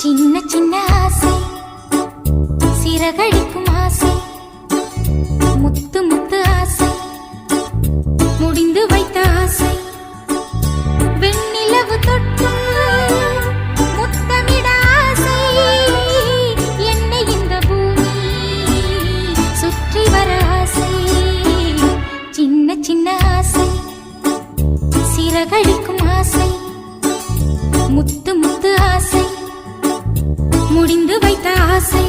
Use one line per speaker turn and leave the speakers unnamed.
சின்ன சின்ன ஆசை, சிறகடிக்கும் ஆசை, முத்து முத்து ஆசை, முடிந்து வைத்த ஆசை, வெண்ணிலவு தொட்டு முத்தமிட ஆசை, என்னை இந்த பூமி சுற்றி வர ஆசை. சின்ன சின்ன ஆசை, சிறகடிக்கும் ஆசை, முத்து முத்து ஆசை, முடிந்து வைத்த ஆசை.